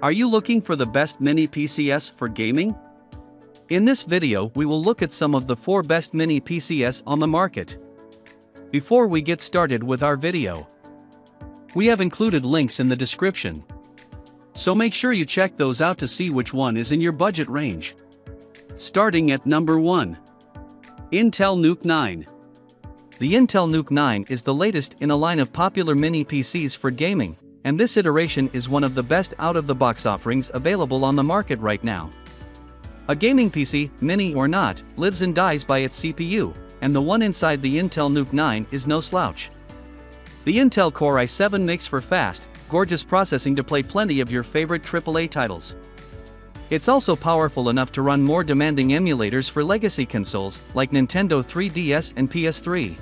Are you looking for the best mini PCs for gaming? In this video we will look at some of the 4 best mini PCs on the market. Before we get started with our video, we have included links in the description, so make sure you check those out to see which one is in your budget range. Starting at number 1. Intel Nuke 9. The Intel Nuke 9 is the latest in a line of popular mini PCs for gaming, and this iteration is one of the best out-of-the-box offerings available on the market right now. A gaming PC, mini or not, lives and dies by its CPU, and the one inside the Intel Nuke 9 is no slouch. The Intel Core i7 makes for fast, gorgeous processing to play plenty of your favorite AAA titles. It's also powerful enough to run more demanding emulators for legacy consoles like Nintendo 3DS and PS3.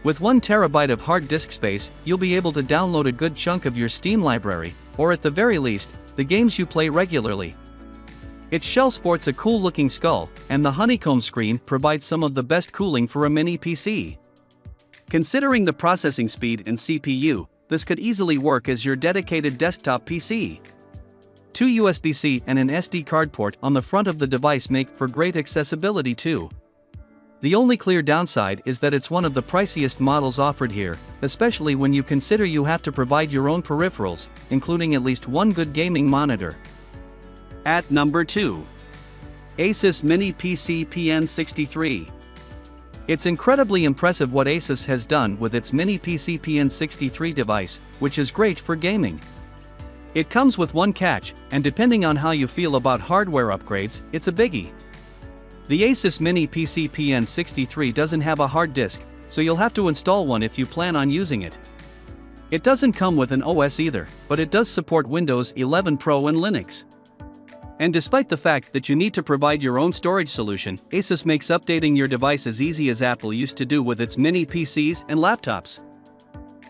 With 1 TB of hard disk space, you'll be able to download a good chunk of your Steam library, or at the very least, the games you play regularly. Its shell sports a cool-looking skull, and the honeycomb screen provides some of the best cooling for a mini PC. Considering the processing speed and CPU, this could easily work as your dedicated desktop PC. 2 USB-C and an SD card port on the front of the device make for great accessibility too. The only clear downside is that it's one of the priciest models offered here, especially when you consider you have to provide your own peripherals, including at least one good gaming monitor. At number 2. Asus Mini PC PN63. It's incredibly impressive what Asus has done with its Mini PC PN63 device, which is great for gaming. It comes with one catch, and depending on how you feel about hardware upgrades, it's a biggie. The Asus Mini PC PN63 doesn't have a hard disk, so you'll have to install one if you plan on using it. It doesn't come with an OS either, but it does support Windows 11 Pro and Linux. And despite the fact that you need to provide your own storage solution, Asus makes updating your device as easy as Apple used to do with its mini PCs and laptops.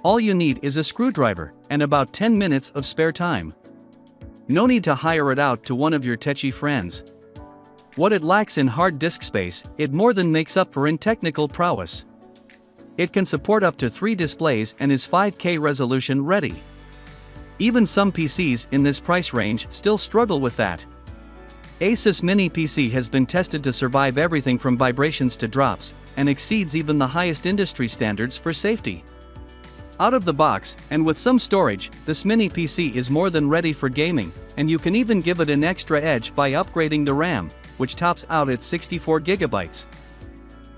All you need is a screwdriver, and about 10 minutes of spare time. No need to hire it out to one of your techy friends. What it lacks in hard disk space, it more than makes up for in technical prowess. It can support up to 3 displays and is 5K resolution ready. Even some PCs in this price range still struggle with that. Asus Mini PC has been tested to survive everything from vibrations to drops, and exceeds even the highest industry standards for safety. Out of the box, and with some storage, this mini PC is more than ready for gaming, and you can even give it an extra edge by upgrading the RAM, which tops out at 64 GB.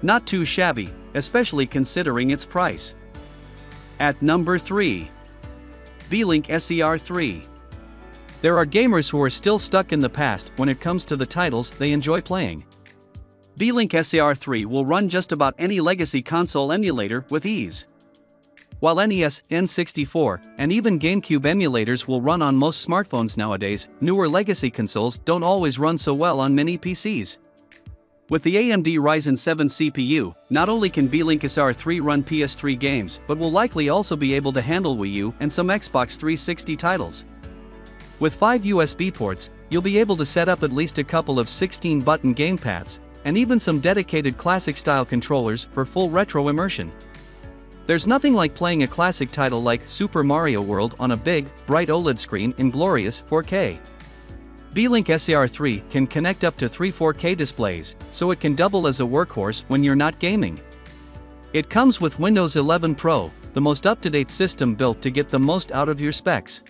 Not too shabby, especially considering its price. At number 3. Beelink SER3. There are gamers who are still stuck in the past when it comes to the titles they enjoy playing. Beelink SER3 will run just about any legacy console emulator with ease. While NES, N64, and even GameCube emulators will run on most smartphones nowadays, newer legacy consoles don't always run so well on mini PCs. With the AMD Ryzen 7 CPU, not only can Beelink SER3 run PS3 games, but will likely also be able to handle Wii U and some Xbox 360 titles. With 5 USB ports, you'll be able to set up at least a couple of 16-button gamepads, and even some dedicated classic-style controllers for full retro immersion. There's nothing like playing a classic title like Super Mario World on a big, bright OLED screen in glorious 4K. Beelink SER3 can connect up to 3 4K displays, so it can double as a workhorse when you're not gaming. It comes with Windows 11 Pro, the most up-to-date system built to get the most out of your specs.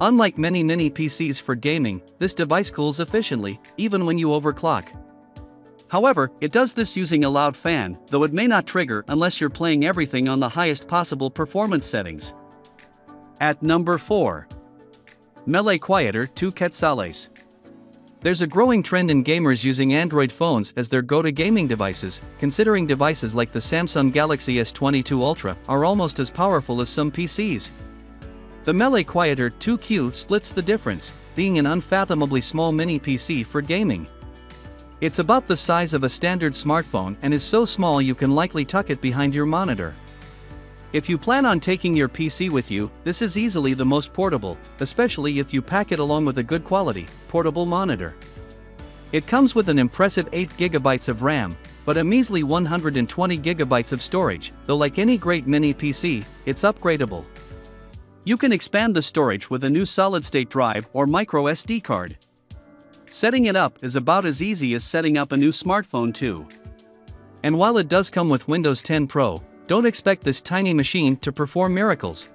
Unlike many mini PCs for gaming, this device cools efficiently, even when you overclock. However, it does this using a loud fan, though it may not trigger unless you're playing everything on the highest possible performance settings. At number 4. Melee Quieter 2 Quetzales. There's a growing trend in gamers using Android phones as their go-to gaming devices, considering devices like the Samsung Galaxy S22 Ultra are almost as powerful as some PCs. The Melee Quieter 2Q splits the difference, being an unfathomably small mini PC for gaming. It's about the size of a standard smartphone and is so small you can likely tuck it behind your monitor. If you plan on taking your PC with you, this is easily the most portable, especially if you pack it along with a good quality, portable monitor. It comes with an impressive 8 GB of RAM, but a measly 120 GB of storage, though like any great mini PC, it's upgradable. You can expand the storage with a new solid-state drive or micro SD card. Setting it up is about as easy as setting up a new smartphone too. And while it does come with Windows 10 Pro, don't expect this tiny machine to perform miracles.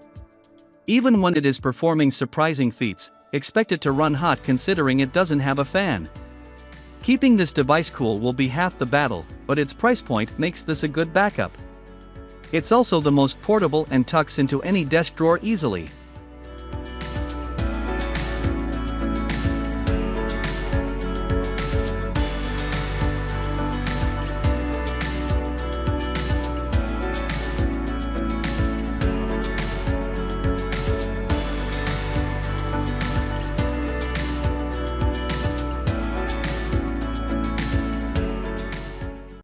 Even when it is performing surprising feats, expect it to run hot considering it doesn't have a fan. Keeping this device cool will be half the battle, but its price point makes this a good backup. It's also the most portable and tucks into any desk drawer easily.